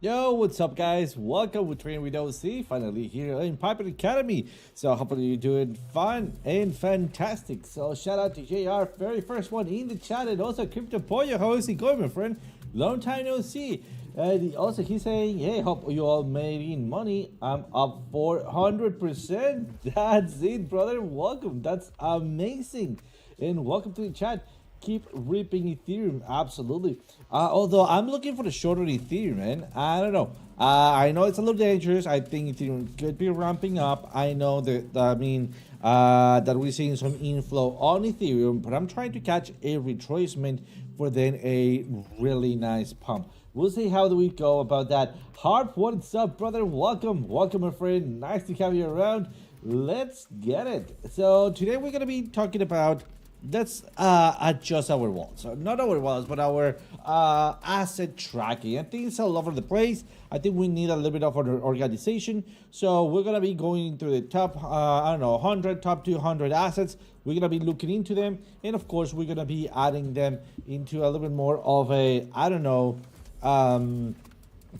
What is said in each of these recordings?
Yo, what's up, guys? Welcome to Training with OC, finally here in Piper Academy. So hopefully you're doing fun and fantastic. So shout out to JR, very first one in the chat, and also Crypto Pollo. How is it going, my friend? Long time no see. And also he's saying, hey, hope you all making money. I'm up 400%. That's it, brother. Welcome. That's amazing. And welcome to the chat. Keep ripping Ethereum, absolutely. Although I'm looking for the shorter Ethereum, man. I don't know. I know it's a little dangerous. I think Ethereum could be ramping up. I know that, that we're seeing some inflow on Ethereum, but I'm trying to catch a retracement for then a really nice pump. We'll see how do we go about that. Harp, what's up, brother? Welcome, welcome, my friend. Nice to have you around. Let's get it. So today we're gonna be talking about let's adjust our walls. So not our walls, but our asset tracking. I think it's all over the place. I think we need a little bit of organization. So we're gonna be going through the top, I don't know, 100, top 200 assets. We're gonna be looking into them, and of course, we're gonna be adding them into a little bit more of a, I don't know,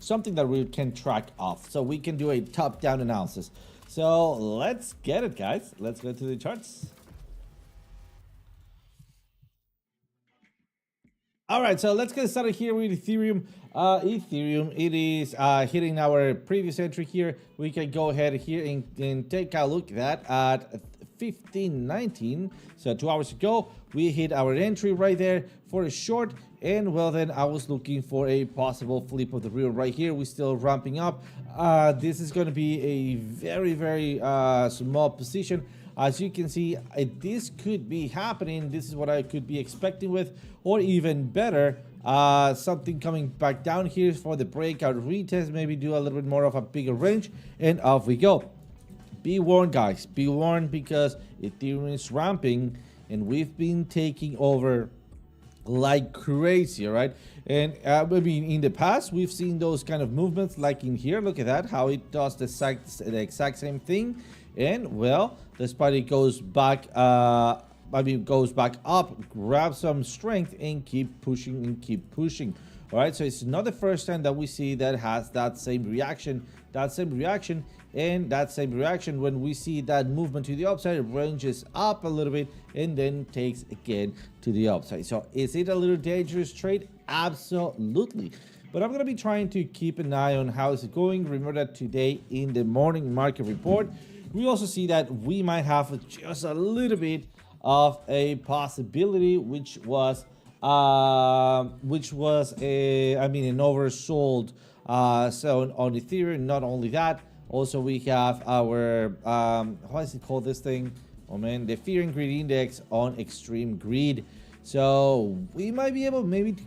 something that we can track off. So we can do a top-down analysis. So let's get it, guys. Let's go to the charts. All right, so let's get started here with Ethereum. Ethereum, it is hitting our previous entry here. We can go ahead here and take a look at that at 1519. So 2 hours ago, we hit our entry right there for a short. And well, then I was looking for a possible flip of the real right here. We're still ramping up. This is going to be a very, very small position. As you can see, this could be happening. This is what I could be expecting with, or even better, something coming back down here for the breakout retest, maybe do a little bit more of a bigger range, and off we go. Be warned, guys. Be warned, because Ethereum is ramping, and we've been taking over like crazy, right? And I mean, in the past, we've seen those kind of movements, like in here. Look at that, how it does the exact same thing. And well, despite it goes back, goes back up, grab some strength, and keep pushing and keep pushing. All right, so it's not the first time that we see that has that same reaction, and that same reaction when we see that movement to the upside. It ranges up a little bit and then takes again to the upside. So is it a little dangerous trade? Absolutely. But I'm going to be trying to keep an eye on how it's going. Remember that today in the morning market report, we also see that we might have just a little bit of a possibility, which was an oversold zone on Ethereum. Not only that, also we have our how is it called, this thing? Oh man, the Fear and Greed Index on extreme greed. So we might be able maybe to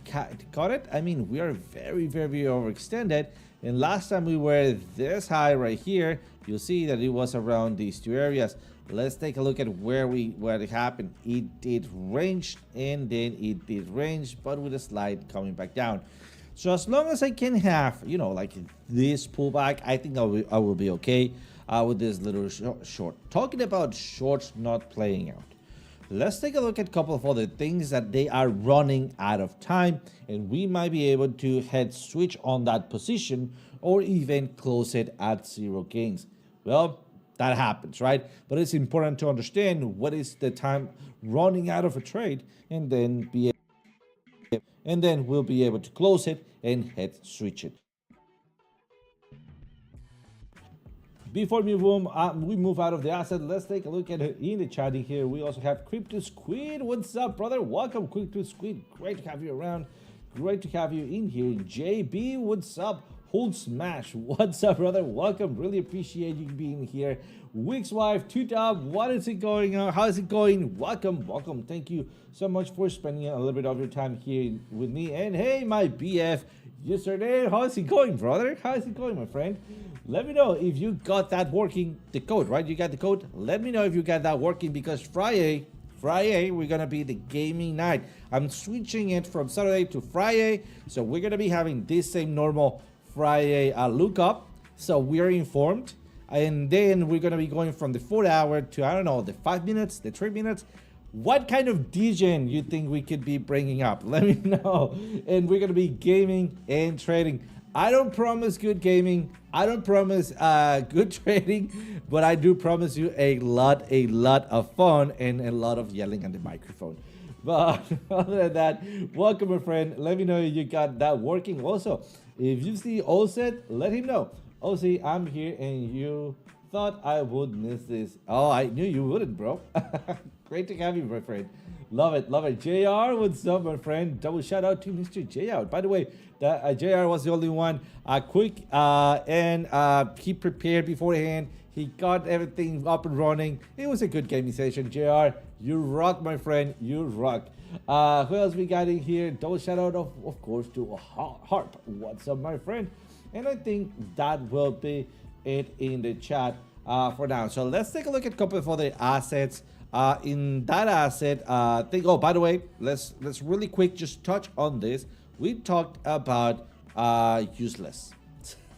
cut it. I mean, we are very, very overextended. And last time we were this high right here, you'll see that it was around these two areas. Let's take a look at where it happened. It did range, and then it did range, but with a slide coming back down. So as long as I can have, you know, like this pullback, I think I will be okay with this little short. Talking about shorts not playing out, let's take a look at a couple of other things that they are running out of time, and we might be able to head switch on that position or even close it at zero gains. Well, that happens, right? But it's important to understand what is the time running out of a trade, and then we'll be able to close it and head switch it. Before we move out of the asset, let's take a look at it in the chat here. We also have Crypto Squid. What's up, brother? Welcome, Crypto Squid. Great to have you around. Great to have you in here. JB, what's up? Hold Smash, what's up, brother? Welcome. Really appreciate you being here. Wick's wife, Tutop, what is it going on? How is it going? Welcome, welcome. Thank you so much for spending a little bit of your time here with me. And hey, my BF, yesterday, how is it going, brother? How is it going, my friend? Let me know if you got that working, the code, right? You got the code? Let me know if you got that working, because Friday, we're gonna be the gaming night. I'm switching it from Saturday to Friday, so we're gonna be having this same normal Friday lookup, so we're informed, and then we're gonna be going from the 4 hour to, I don't know, the 5 minutes, the 3 minutes. What kind of DJing you think we could be bringing up? Let me know. And we're gonna be gaming and trading. I don't promise good gaming, I don't promise good trading, but I do promise you a lot of fun and a lot of yelling on the microphone. But other than that, welcome, my friend. Let me know if you got that working. Also, if you see Oset, let him know. OC, I'm here, and you thought I would miss this. Oh, I knew you wouldn't, bro. Great to have you, my friend. Love it, love it. JR, what's up, my friend? Double shout out to Mr. JR. By the way, JR was the only one quick and he prepared beforehand. He got everything up and running. It was a good gaming session. JR, you rock, my friend. You rock. Who else we got in here? Double shout out, of course, to Harp. What's up, my friend? And I think that will be it in the chat for now. So let's take a look at a couple of other assets In that asset, think. Oh, by the way, let's really quick just touch on this. We talked about useless.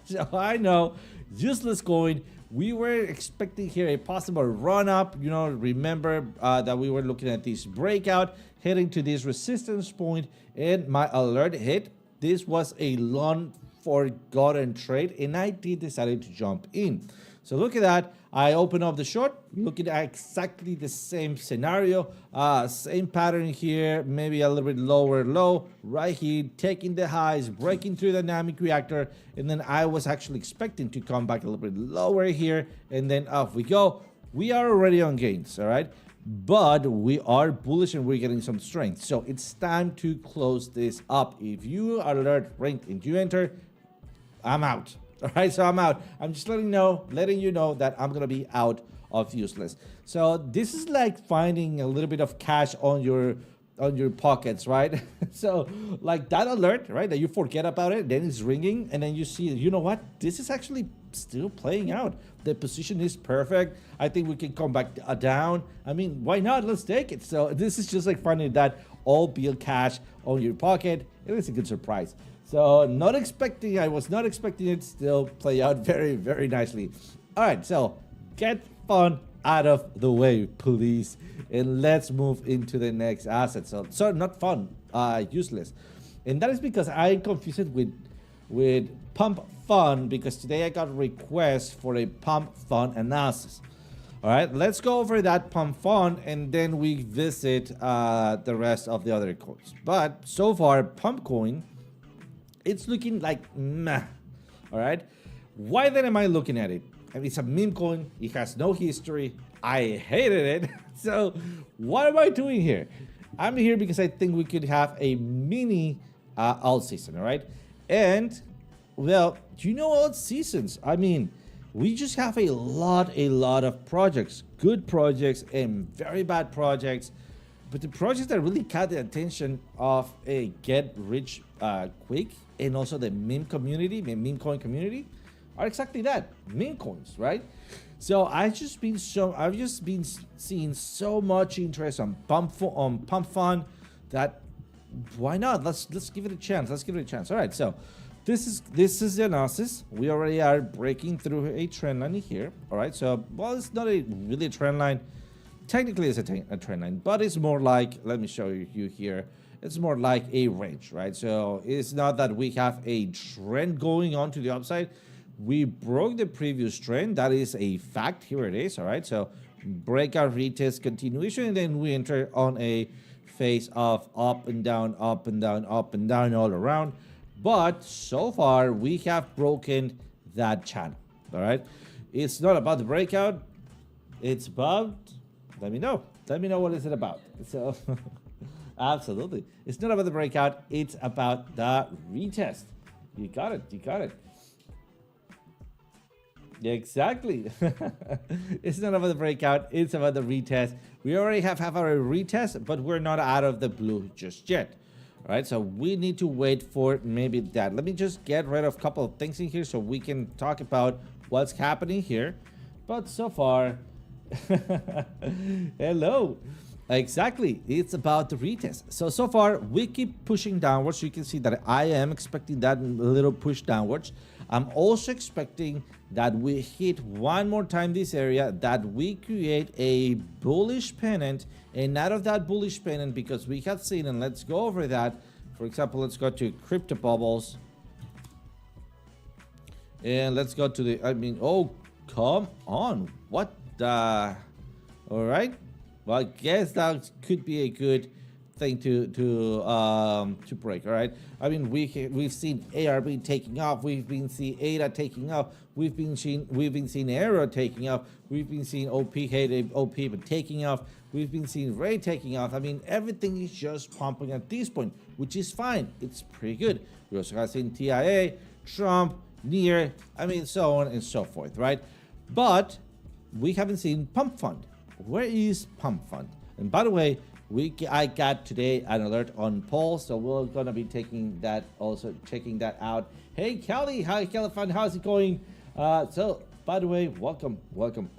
So I know useless coin. We were expecting here a possible run up. You know, remember that we were looking at this breakout heading to this resistance point, and my alert hit. This was a long forgotten trade, and I did decided to jump in. So look at that. I open up the short, looking at exactly the same scenario, same pattern here, maybe a little bit lower low, right here, taking the highs, breaking through the dynamic reactor, and then I was actually expecting to come back a little bit lower here, and then off we go. We are already on gains, all right? But we are bullish and we're getting some strength. So it's time to close this up. If you are alert ranked and you enter, I'm out. All right, so I'm out. I'm just letting you know that I'm gonna be out of useless. So this is like finding a little bit of cash on your pockets, right? So like that alert, right, that you forget about it, then it's ringing, and then you see, you know what? This is actually still playing out. The position is perfect. I think we can come back down. I mean, why not? Let's take it. So this is just like finding that all bill cash on your pocket. It is a good surprise. So I was not expecting it, still play out very, very nicely. All right, so get fun out of the way, please. And let's move into the next asset. So not fun, useless. And that is because I confused it with pump fun, because today I got requests for a pump fun analysis. All right, let's go over that pump fun and then we visit the rest of the other coins. But so far, pump coin, it's looking like meh. All right, why then am I looking at it? I mean, it's a meme coin. It has no history. I hated it. So what am I doing here? I'm here because I think we could have a mini alt season. All right, and well, you know, alt seasons, I mean, we just have a lot of projects, good projects and very bad projects. But the projects that really caught the attention of a get rich quick and also the meme community, the meme coin community, are exactly that, meme coins, right? So I've just been seeing so much interest on pump fun that why not? Let's give it a chance. Let's give it a chance. All right, so this is the analysis. We already are breaking through a trend line here. All right, so well, it's not really a trend line. Technically, it's a trend line, but it's more like, let me show you here. It's more like a range, right? So it's not that we have a trend going on to the upside. We broke the previous trend. That is a fact. Here it is. All right. So breakout, retest, continuation, and then we enter on a phase of up and down, up and down, up and down all around. But so far, we have broken that channel. All right. It's not about the breakout. It's about, let me know what is it about. So absolutely, it's not about the breakout, it's about the retest. You got it. Exactly. It's not about the breakout, it's about the retest. We already have our retest, but we're not out of the blue just yet. All right, so we need to wait for maybe that. Let me just get rid of a couple of things in here so we can talk about what's happening here. But so far, hello. Exactly, it's about the retest. So far we keep pushing downwards. You can see that I am expecting that little push downwards. I'm also expecting that we hit one more time this area, that we create a bullish pennant, and out of that bullish pennant, because we have seen, and let's go over that. For example, let's go to crypto bubbles, and let's go to the, I mean, oh, come on, what the, all right, well, I guess that could be a good thing to break. All right, I mean, we've seen ARB taking off, we've been seeing ADA taking off, we've been seeing Arrow taking off, we've been seeing OP but taking off, we've been seeing Ray taking off. I mean, everything is just pumping at this point, which is fine. It's pretty good. We also have seen TIA, Trump, Near, I mean, so on and so forth, right? But we haven't seen pump fund. Where is pump fund? And by the way, I got today an alert on polls, so we're gonna be taking that, also checking that out. Hey Kelly, hi Kelly Fund, how's it going? So by the way, welcome.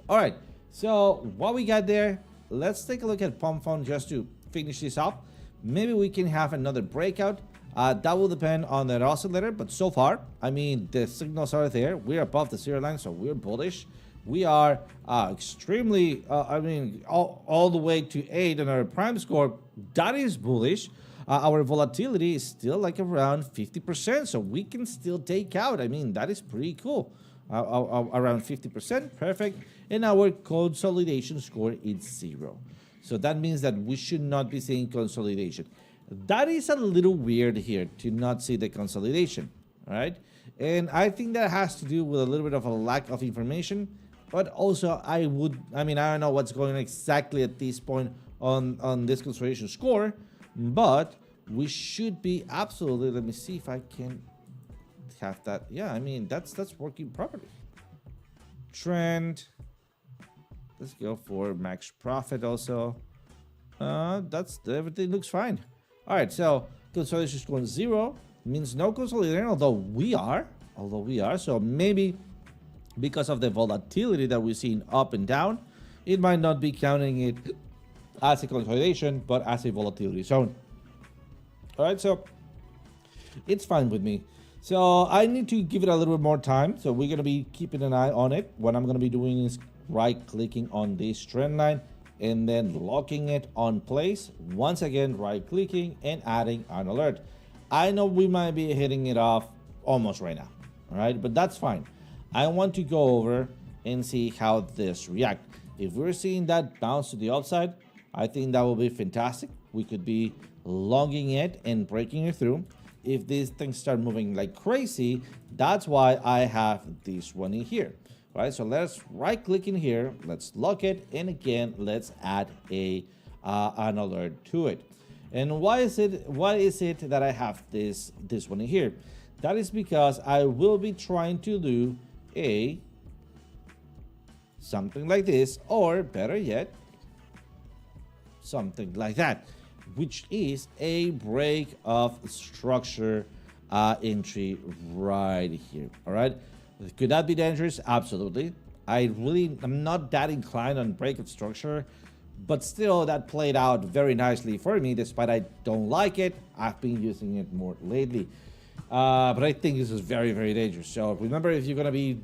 All right, so what we got there, let's take a look at pump fund just to finish this up. Maybe we can have another breakout. That will depend on the oscillator, but so far, I mean, the signals are there. We're above the zero line, so we're bullish. We are extremely, I mean, all the way to 8 on our prime score. That is bullish. Our volatility is still like around 50%, so we can still take out. I mean, that is pretty cool. Around 50%, perfect. And our consolidation score is 0. So that means that we should not be seeing consolidation. That is a little weird here to not see the consolidation, all right? And I think that has to do with a little bit of a lack of information, but also I don't know what's going on exactly at this point on this consolidation score, but we should be absolutely, let me see if I can have that. Yeah, I mean, that's working properly. Trend. Let's go for max profit also. Everything looks fine. All right, so consolidation is going 0, means no consolidation, although we are. So maybe because of the volatility that we're seeing up and down, it might not be counting it as a consolidation, but as a volatility zone. All right, so it's fine with me. So I need to give it a little bit more time. So we're going to be keeping an eye on it. What I'm going to be doing is right-clicking on this trend line and then locking it on place. Once again, right-clicking and adding an alert. I know we might be hitting it off almost right now, all right? But that's fine. I want to go over and see how this reacts. If we're seeing that bounce to the upside, I think that will be fantastic. We could be longing it and breaking it through. If these things start moving like crazy, that's why I have this one in here. Right, so let's right click in here, let's lock it, and again let's add an alert to it. And why is it that I have this one in here? That is because I will be trying to do something like this, or better yet, something like that, which is a break of structure entry right here. All right, could that be dangerous? Absolutely. I'm not that inclined on break of structure, but still that played out very nicely for me, despite I don't like it. I've been using it more lately, but I think this is very, very dangerous. So remember, if you're gonna be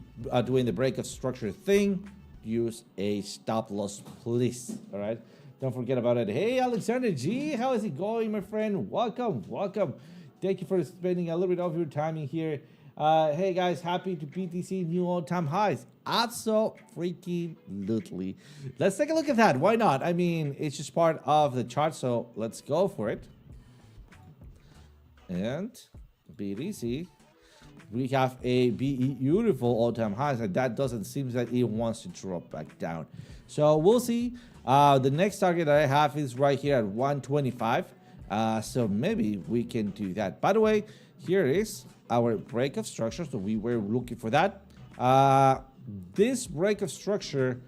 doing the break of structure thing, use a stop loss, please. All right, don't forget about it. Hey, Alexander G, how is it going, my friend? Welcome. Thank you for spending a little bit of your time in here. Hey guys, happy to BTC new all-time highs. Absolutely. Let's take a look at that. Why not? I mean, it's just part of the chart, so let's go for it. And BTC, we have a beautiful all-time highs, and that doesn't seem that it wants to drop back down. So we'll see. The next target that I have is right here at 125. So maybe we can do that. By the way, here is our break of structure, so we were looking for that. This break of structure,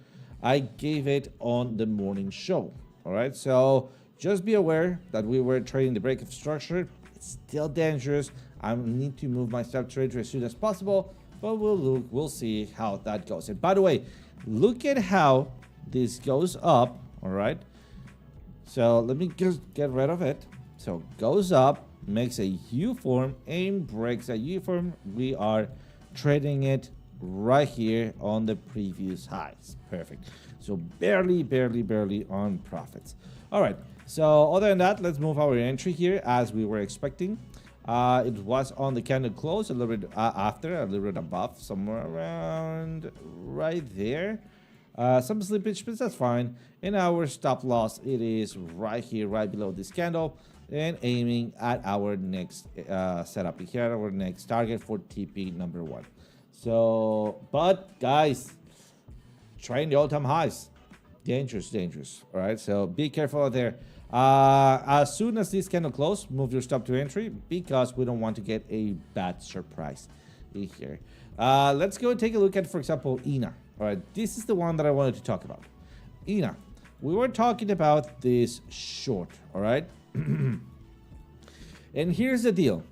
I gave it on the morning show. All right, so just be aware that we were trading the break of structure. It's still dangerous. I need to move my stop trade as soon as possible, but we'll see how that goes. And by the way, look at how this goes up. All right, so let me just get rid of it. So goes up, makes a U form and breaks a U form. We are trading it right here on the previous highs. Perfect. So barely on profits. All right, so other than that, let's move our entry here as we were expecting. It was on the candle close, a little bit after, a little bit above, somewhere around right there. Some slippage, but that's fine. And our stop loss, it is right here, right below this candle, and aiming at our next setup here, our next target for TP number 1. So, but guys, trying the all-time highs, dangerous. All right, so be careful out there. As soon as this candle close, move your stop to entry, because we don't want to get a bad surprise in here. Let's go and take a look at, for example, INA. All right, this is the one that I wanted to talk about. INA, we were talking about this short, all right? And here's the deal.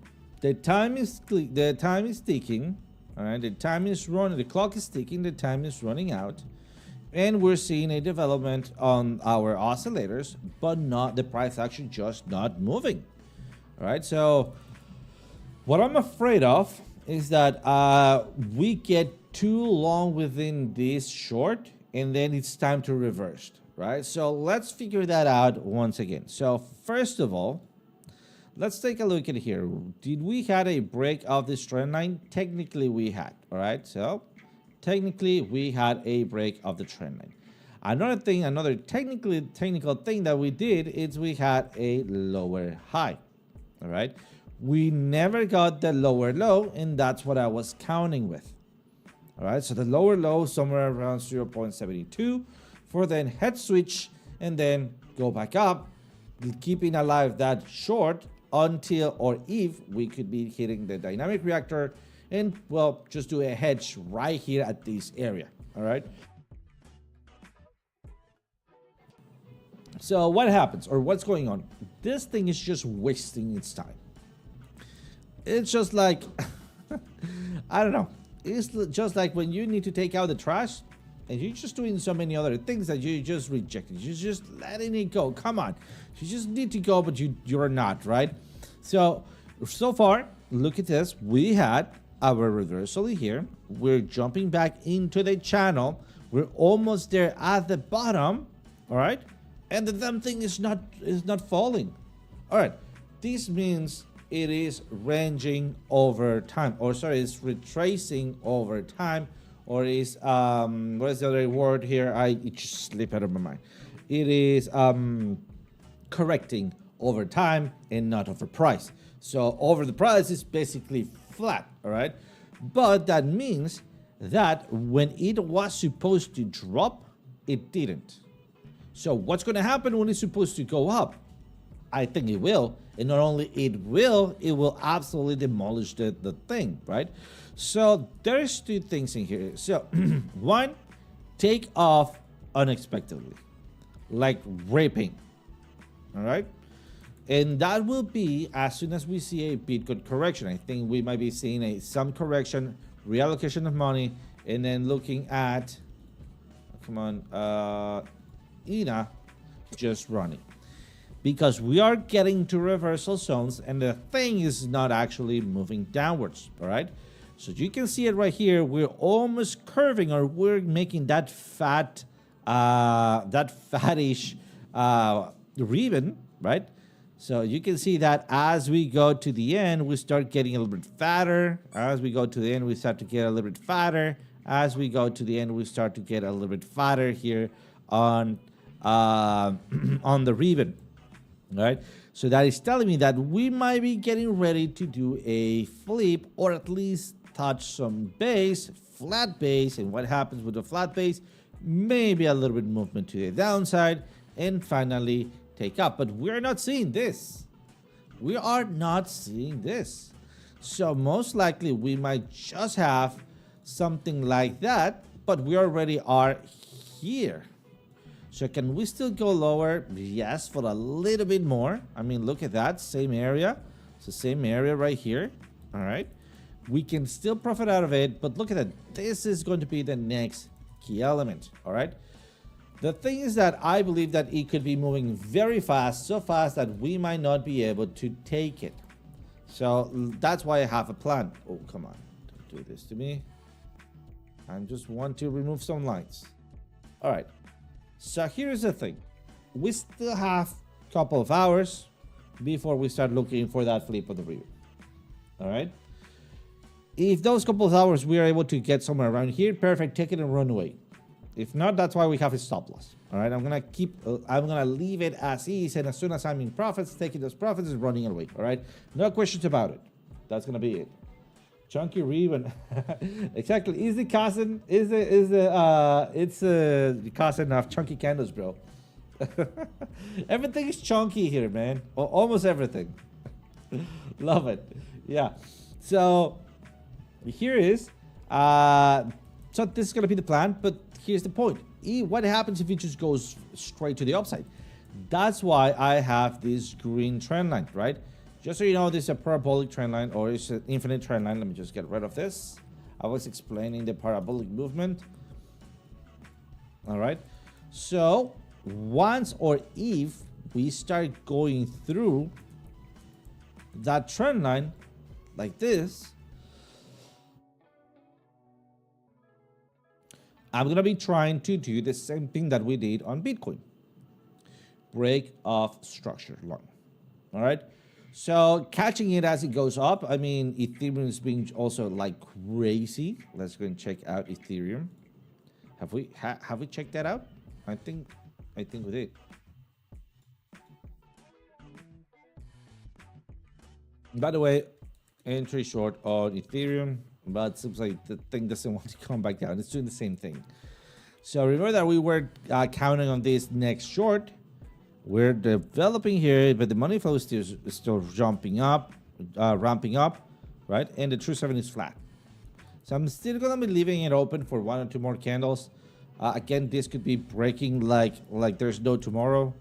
The time is ticking, all right? The time is running, the clock is ticking, the time is running out. and we're seeing a development on our oscillators, but not the price action, just not moving. All right, so what I'm afraid of is that we get too long within this short, and then it's time to reverse, right? So let's figure that out once again. So first of all, let's take a look at here. Did we had a break of this trend line? Technically we had, all right? So technically we had a break of the trend line. Another technical thing that we did is we had a lower high, all right? We never got the lower low, and that's what I was counting with. All right, so the lower low somewhere around 0.72 for then head switch and then go back up, keeping alive that short until or if we could be hitting the dynamic reactor and, well, just do a hedge right here at this area. All right. So what happens, or what's going on? This thing is just wasting its time. It's just like, I don't know. It's just like when you need to take out the trash and you're just doing so many other things that you just rejected. You're just letting it go. Come on. You just need to go, but you're not, right? So far, look at this. We had our reversal here. We're jumping back into the channel. We're almost there at the bottom, all right? And the damn thing is not falling. All right. This means it is ranging over time, or sorry, it's retracing over time, or is what is the other word here? It just slipped out of my mind. It is correcting over time and not over price. So over the price is basically flat, all right? But that means that when it was supposed to drop, it didn't. So what's going to happen when it's supposed to go up? I think it will. And not only it will absolutely demolish the thing, right? So there's two things in here. So one, take off unexpectedly, like ripping, all right? And that will be as soon as we see a Bitcoin correction. I think we might be seeing some correction, reallocation of money, and then looking at, come on, ENA just running. Because we are getting to reversal zones and the thing is not actually moving downwards, all right? So you can see it right here. We're almost curving, or we're making that fattish ribbon, right? So you can see that as we go to the end, we start getting a little bit fatter. As we go to the end, we start to get a little bit fatter. As we go to the end, we start to get a little bit fatter here on the ribbon. All right, so that is telling me that we might be getting ready to do a flip, or at least touch some base, flat base. And what happens with the flat base? Maybe a little bit movement to the downside and finally take up. But we're not seeing this. We are not seeing this. So most likely we might just have something like that, but we already are here. So can we still go lower? Yes, for a little bit more. I mean, look at that, same area. It's the same area right here, all right? We can still profit out of it, but look at that. This is going to be the next key element, all right? The thing is that I believe that it could be moving very fast, so fast that we might not be able to take it. So that's why I have a plan. Oh, come on, don't do this to me. I just want to remove some lines. All right. So here's the thing. We still have a couple of hours before we start looking for that flip of the river. All right. If those couple of hours we are able to get somewhere around here, perfect, take it and run away. If not, that's why we have a stop loss. All right. I'm going to leave it as is. And as soon as I'm in profits, taking those profits and running away. All right. No questions about it. That's going to be it. Chunky ribbon. Exactly. Is the cousin, it's the cousin of chunky candles, bro. Everything is chunky here, man. Almost everything. Love it. Yeah. So here is, so this is going to be the plan, but here's the point. What happens if it just goes straight to the upside? That's why I have this green trend line, right? Just so you know, this is a parabolic trend line, or it's an infinite trend line. Let me just get rid of this. I was explaining the parabolic movement. All right. So once or if we start going through that trend line like this, I'm going to be trying to do the same thing that we did on Bitcoin. Break of structure long. All right. So catching it as it goes up. I mean, Ethereum is being also like crazy. Let's go and check out Ethereum. Have we checked that out? I think we did. By the way, entry short on Ethereum, but it seems like the thing doesn't want to come back down. It's doing the same thing. So remember that we were counting on this next short. We're developing here, but the money flow is still jumping up, ramping up, right? And the true 7 is flat. So I'm still gonna be leaving it open for 1 or 2 more candles. Again, this could be breaking like there's no tomorrow.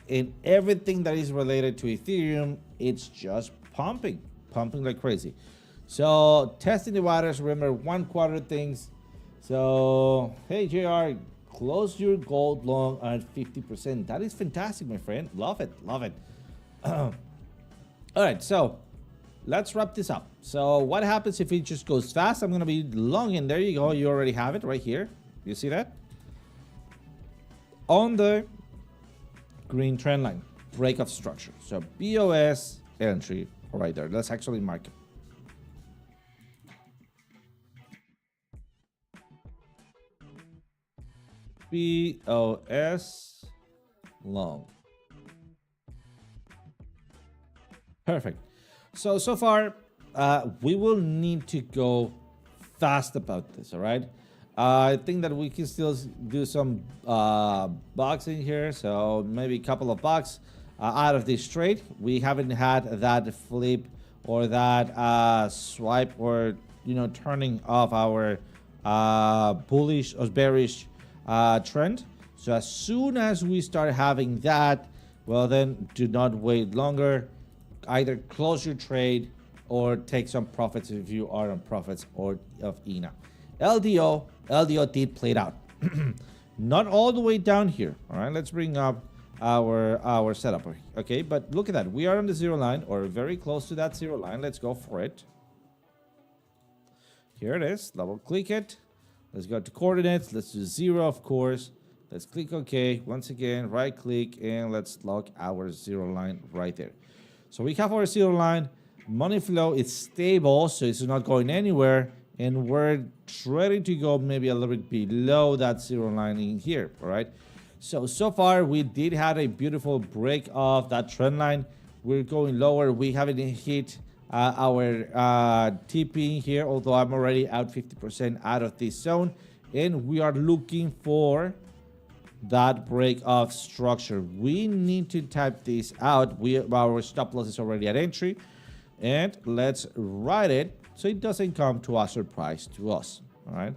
And everything that is related to Ethereum, it's just pumping like crazy. So testing the waters. Remember, 1 quarter things. So hey, JR. Close your gold long at 50%. That is fantastic, my friend. Love it. Love it. All right, so let's wrap this up. So what happens if it just goes fast? I'm going to be long, and there you go. You already have it right here. You see that? On the green trend line, break of structure. So BOS entry right there. Let's actually mark it. BOS long. Perfect. So far, we will need to go fast about this. All right. I think that we can still do some bucks in here. So maybe a couple of bucks out of this trade. We haven't had that flip or that swipe or turning off our bullish or bearish trend. So as soon as we start having that, well, then do not wait longer. Either close your trade or take some profits if you are on profits or of ENA. LDO did play it out. Not all the way down here. All right, let's bring up our setup. Okay, but look at that. We are on the 0 line or very close to that 0 line. Let's go for it. Here it is. Double click it. Let's go to coordinates. Let's do 0, of course. Let's click OK. Once again, right click and let's lock our 0 line right there. So we have our 0 line. Money flow is stable, so it's not going anywhere. And we're ready to go maybe a little bit below that 0 line in here. All right. So far, we did have a beautiful break of that trend line. We're going lower. We haven't hit our TP here, although I'm already out 50% out of this zone, and we are looking for that break of structure. We need to type this out. Our stop loss is already at entry, and let's write it so it doesn't come to a surprise to us. All right,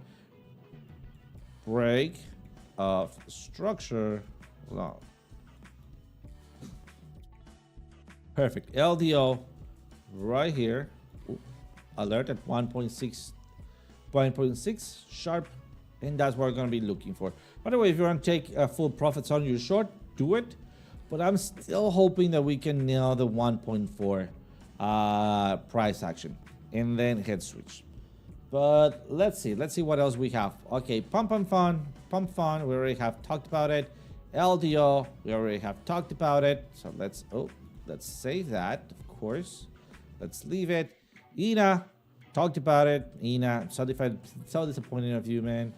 break of structure long. Perfect. LDO right here. Ooh, alert at 1.6 sharp, and that's what we're going to be looking for. By the way, if you want to take full profits on your short, do it, but I'm still hoping that we can nail the 1.4 price action and then head switch. But let's see what else we have. Okay, pump fun, we already have talked about it. LDO, we already have talked about it, so let's save that, of course. Let's leave it. ENA, talked about it. ENA, so disappointed of you, man.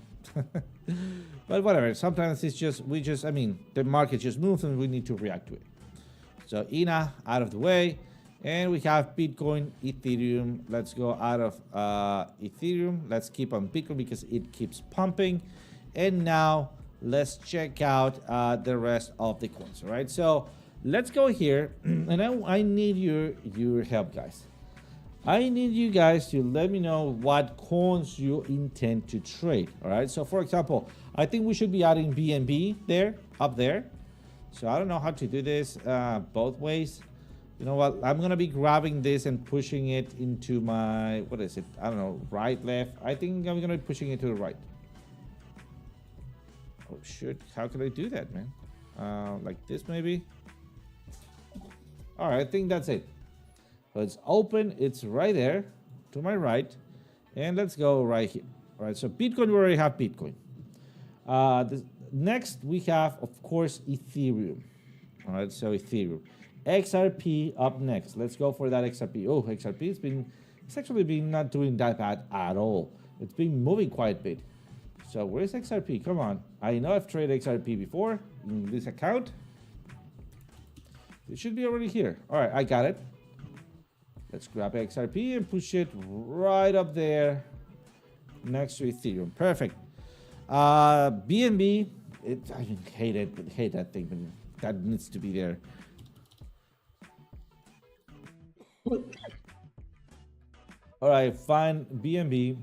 But whatever. Sometimes it's just the market just moves and we need to react to it. So ENA out of the way, and we have Bitcoin, Ethereum. Let's go out of Ethereum. Let's keep on Bitcoin because it keeps pumping. And now let's check out the rest of the coins. All right. So let's go here, and I need your help, guys. I need you guys to let me know what coins you intend to trade. All right. So for example, I think we should be adding BNB up there. So I don't know how to do this both ways. You know what? I'm gonna be grabbing this and pushing it into my, what is it? I don't know, right, left. I think I'm gonna be pushing it to the right. Oh shoot, how can I do that, man? Like this maybe? All right, I think that's it. So it's open, it's right there to my right. And let's go right here. All right, so Bitcoin, we already have Bitcoin. Next, we have, of course, Ethereum. All right, so Ethereum. XRP up next. Let's go for that XRP. Oh, XRP, it's actually been not doing that bad at all. It's been moving quite a bit. So where's XRP? Come on. I know I've traded XRP before in this account. It should be already here. All right, I got it. Let's grab XRP and push it right up there next to Ethereum. Perfect. BNB, I hate that thing, but that needs to be there. All right, fine. BNB.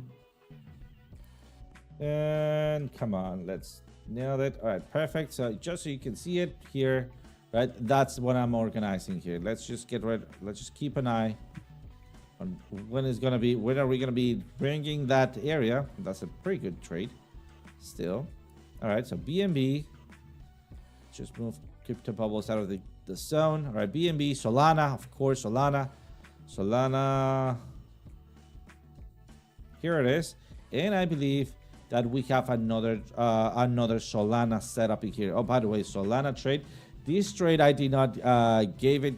And come on, let's nail it. All right, perfect. So just so you can see it here, right? That's what I'm organizing here. Let's just let's just keep an eye on when are we gonna be bringing that area. That's a pretty good trade still. All right, so BNB, just move crypto bubbles out of the zone. All right, BNB, Solana, of course, Solana, here it is. And I believe that we have another Solana setup in here. Oh, by the way, Solana trade. This trade I did not gave it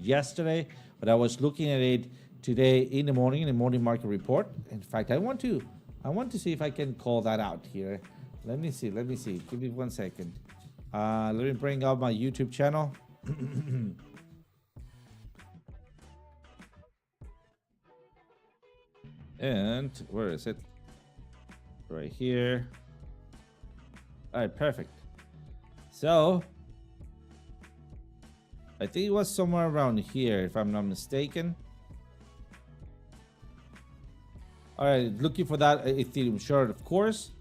yesterday, but I was looking at it today in the morning market report. In fact, I want to see if I can call that out here. Let me see. Give me 1 second. Let me bring up my YouTube channel. And where is it? Right here. All right, perfect. So I think it was somewhere around here, if I'm not mistaken. All right, looking for that Ethereum short, of course.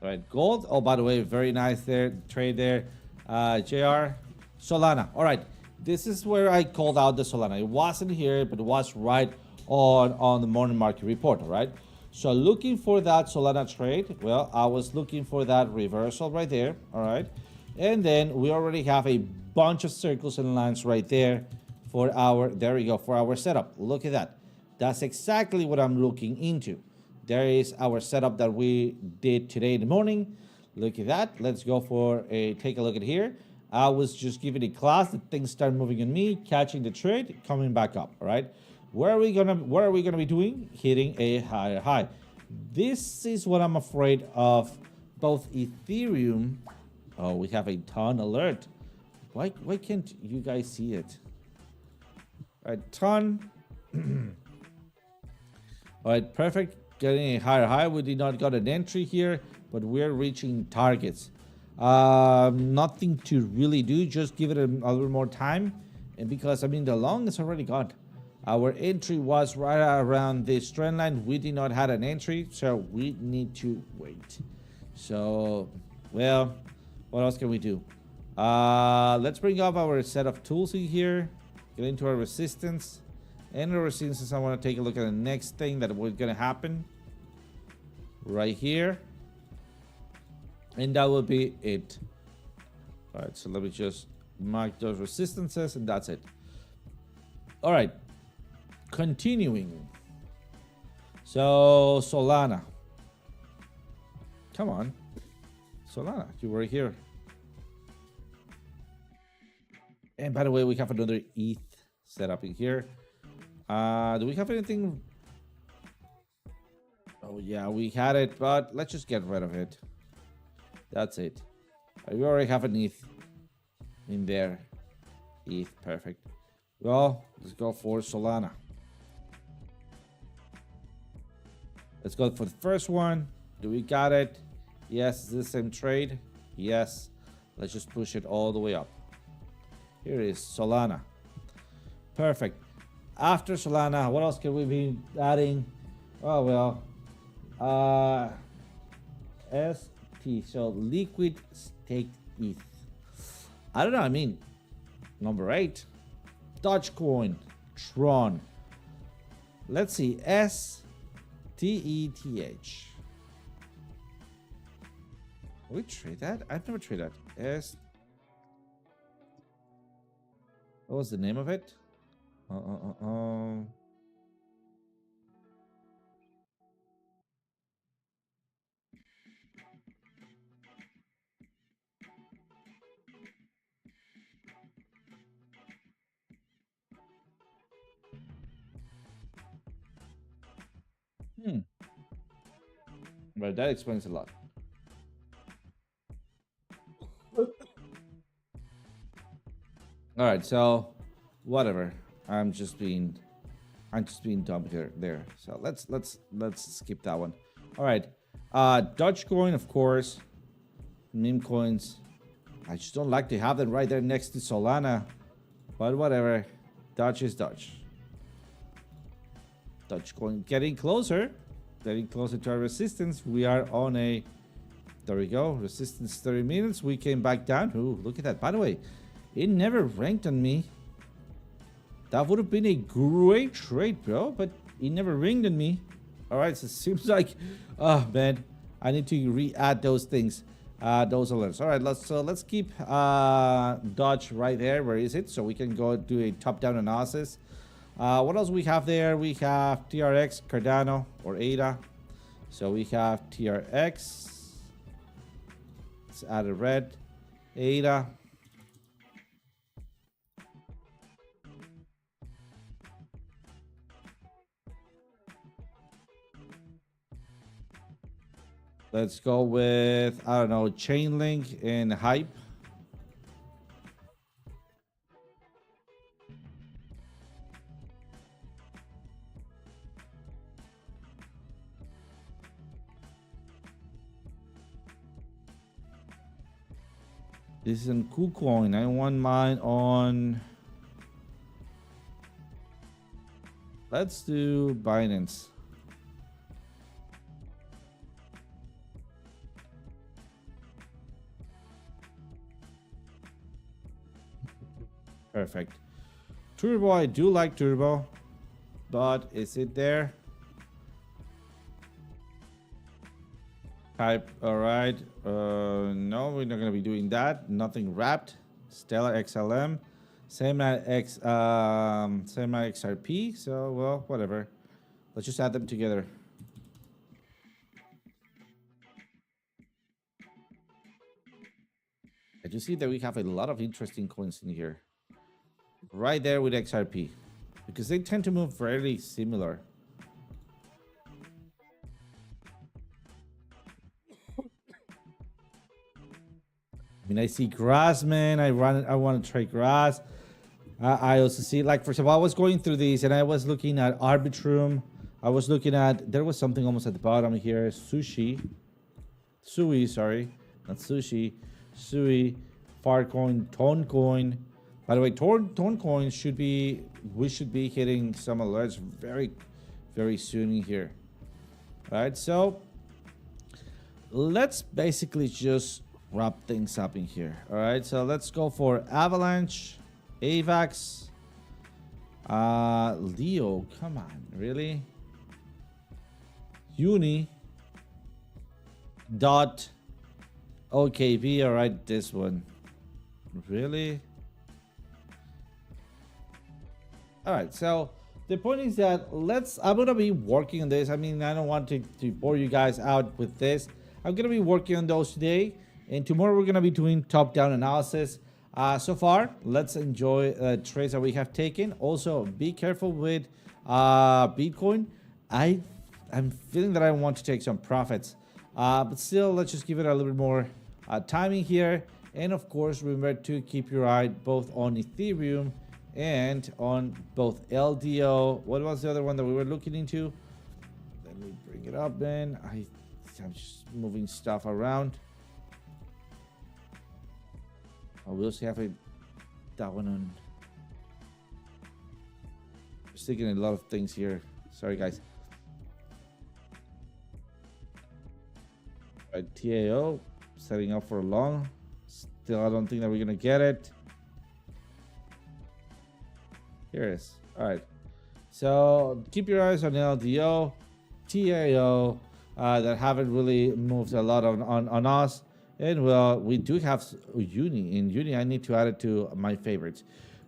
All right, gold. Oh, by the way, very nice there, trade there. JR, Solana. All right, this is where I called out the Solana. It wasn't here, but it was right on the morning market report. All right. So looking for that Solana trade, well, I was looking for that reversal right there, all right? And then we already have a bunch of circles and lines right there for there we go, for our setup. Look at that. That's exactly what I'm looking into. There is our setup that we did today in the morning. Look at that. Let's go for take a look at here. I was just giving a class, the things start moving on me, catching the trade, coming back up, all right? What are we gonna be doing? Hitting a higher high. This is what I'm afraid of. Both Ethereum. Oh, we have a ton alert. Why can't you guys see it? A ton. All right, perfect. Getting a higher high. We did not got an entry here, but we're reaching targets. Nothing to really do. Just give it a little more time, and because I mean the long is already gone. Our entry was right around this trend line. We did not have an entry, so we need to wait. So, well, what else can we do? Let's bring up our set of tools in here. Get into our resistance. And the resistance, I want to take a look at the next thing that was going to happen. Right here. And that will be it. All right, so let me just mark those resistances, and that's it. All right. Continuing. So Solana, come on, Solana, you were here. And by the way, we have another ETH setup in here. Do we have anything? Oh yeah, we had it, but let's just get rid of it. That's it. We already have an ETH in there. ETH, perfect. Well, let's go for Solana. Let's go for the first one. Do we got it? Yes. Is this the same trade? Yes. Let's just push it all the way up. Here is Solana. Perfect. After Solana, what else can we be adding? Oh, well. ST. So liquid staked ETH. I don't know. I mean, number 8. Dogecoin. Tron. Let's see. STETH. we trade that? I've never traded that. S. What was the name of it? Uh, uh, uh, um. Hmm. But that explains a lot. All right, so whatever. I'm just being dumb here there. So let's skip that one. All right. Dogecoin, of course. Meme coins. I just don't like to have them right there next to Solana. But whatever. Doge is Doge. Dogecoin getting closer. Getting closer to our resistance. We are on a, there we go. Resistance 30 minutes. We came back down. Ooh, look at that. By the way, it never ranked on me. That would have been a great trade, bro. But it never ringed on me. All right, so it seems like, oh man, I need to re-add those things, those alerts. All right, let's keep Dodge right there. Where is it? So we can go do a top-down analysis. What else we have there? We have TRX, Cardano, or ADA. So we have TRX. Let's add a red. ADA. Let's go with, I don't know, Chainlink and Hype. This is an KuCoin. I want mine on. Let's do Binance. Perfect. Turbo, I do like Turbo, but is it there? Type, all right. No, we're not gonna be doing that. Nothing wrapped. Stellar XLM, same at XRP. So well, whatever. Let's just add them together. I do see that we have a lot of interesting coins in here. Right there with XRP, because they tend to move fairly similar. I mean, I see grass, man. I want to trade grass. I also see, like, for example, I was going through these and I was looking at Arbitrum. I was looking at, there was something almost at the bottom here. Sui, sorry. Not sushi. Sui, Farcoin, Toncoin. By the way, Toncoin should be, we should be hitting some alerts very, very soon in here. All right, so let's basically just wrap things up in here. All right, so let's go for Avalanche, AVAX, Leo. Come on, really? Uni, Dot, OKB. All right, this one. Really? All right, so the point is that I'm gonna be working on this. I mean, I don't want to bore you guys out with this. I'm gonna be working on those today, and tomorrow we're gonna be doing top-down analysis. So far, let's enjoy trades that we have taken. Also, be careful with Bitcoin. I'm feeling that I want to take some profits, but still, let's just give it a little bit more timing here. And of course, remember to keep your eye both on Ethereum and on both LDO. What was the other one that we were looking into? Let me bring it up, man. I'm just moving stuff around. Oh, we also have that one on. I'm sticking a lot of things here. Sorry, guys. Right, TAO setting up for long. Still, I don't think that we're gonna get it. Here it is. All right. So keep your eyes on LDO, TAO, that haven't really moved a lot on us. And well, we do have uni. In uni, I need to add it to my favorites.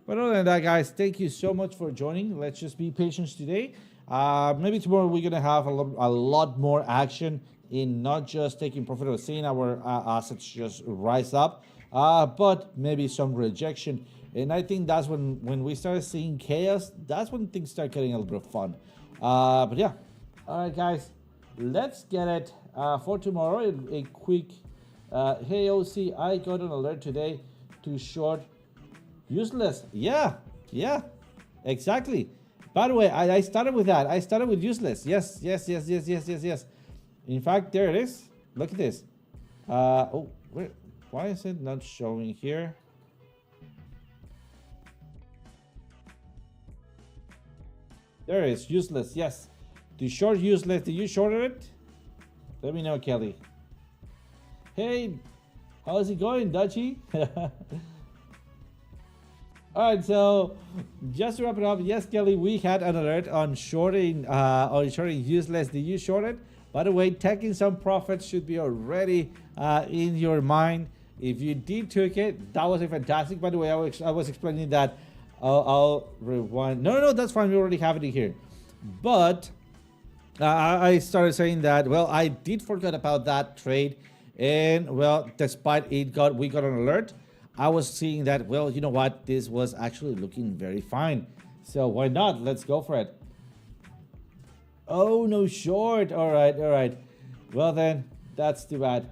But other than that, guys, thank you so much for joining. Let's just be patient today. Maybe tomorrow we're gonna have a lot more action in not just taking profit or seeing our assets just rise up, but maybe some rejection. And I think that's when we start seeing chaos. That's when things start getting a little bit of fun. But yeah, all right, guys, let's get it for tomorrow. A quick hey OC, I got an alert today to short useless. Yeah, yeah, exactly. By the way, I started with that. I started with useless. Yes, yes, yes, yes, yes, yes, yes. In fact, there it is. Look at this. Oh, why is it not showing here? There it is, useless. Yes, the short useless. Did you shorter it? Let me know, Kelly. Hey, how's it going, Dutchy? All right, so just to wrap it up, yes, Kelly, we had an alert on shorting useless. Did you short it? By the way, taking some profits should be already in your mind. If you did took it, that was a fantastic. By the way, I was explaining that. I'll rewind. No, that's fine. We already have it here. But I started saying that, well, I did forget about that trade. And well, despite we got an alert, I was seeing that, well, you know what? This was actually looking very fine. So why not? Let's go for it. Oh, no short. All right, all right. Well then, that's too bad.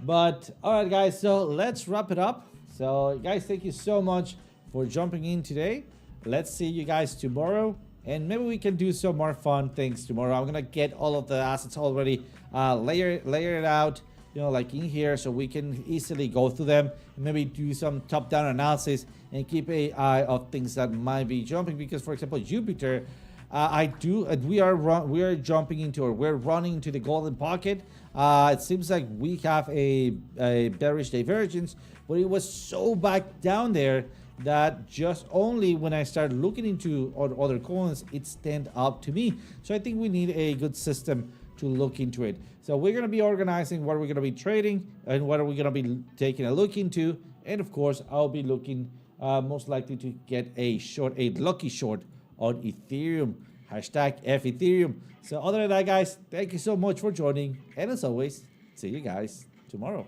But all right, guys, so let's wrap it up. So guys, thank you so much for jumping in today. Let's see you guys tomorrow. And maybe we can do some more fun things tomorrow. I'm gonna get all of the assets already layer it out, you know, like in here, so we can easily go through them and maybe do some top-down analysis and keep an eye of things that might be jumping. Because for example, Jupiter, we are jumping into, or we're running into the golden pocket. It seems like we have a bearish divergence, but it was so back down there that just only when I start looking into other coins, it stand up to me. So I think we need a good system to look into it. So we're going to be organizing what we're going to be trading and what are we going to be taking a look into. And of course, I'll be looking most likely to get a lucky short on Ethereum. Hashtag F Ethereum. So other than that, guys, thank you so much for joining. And as always, see you guys tomorrow.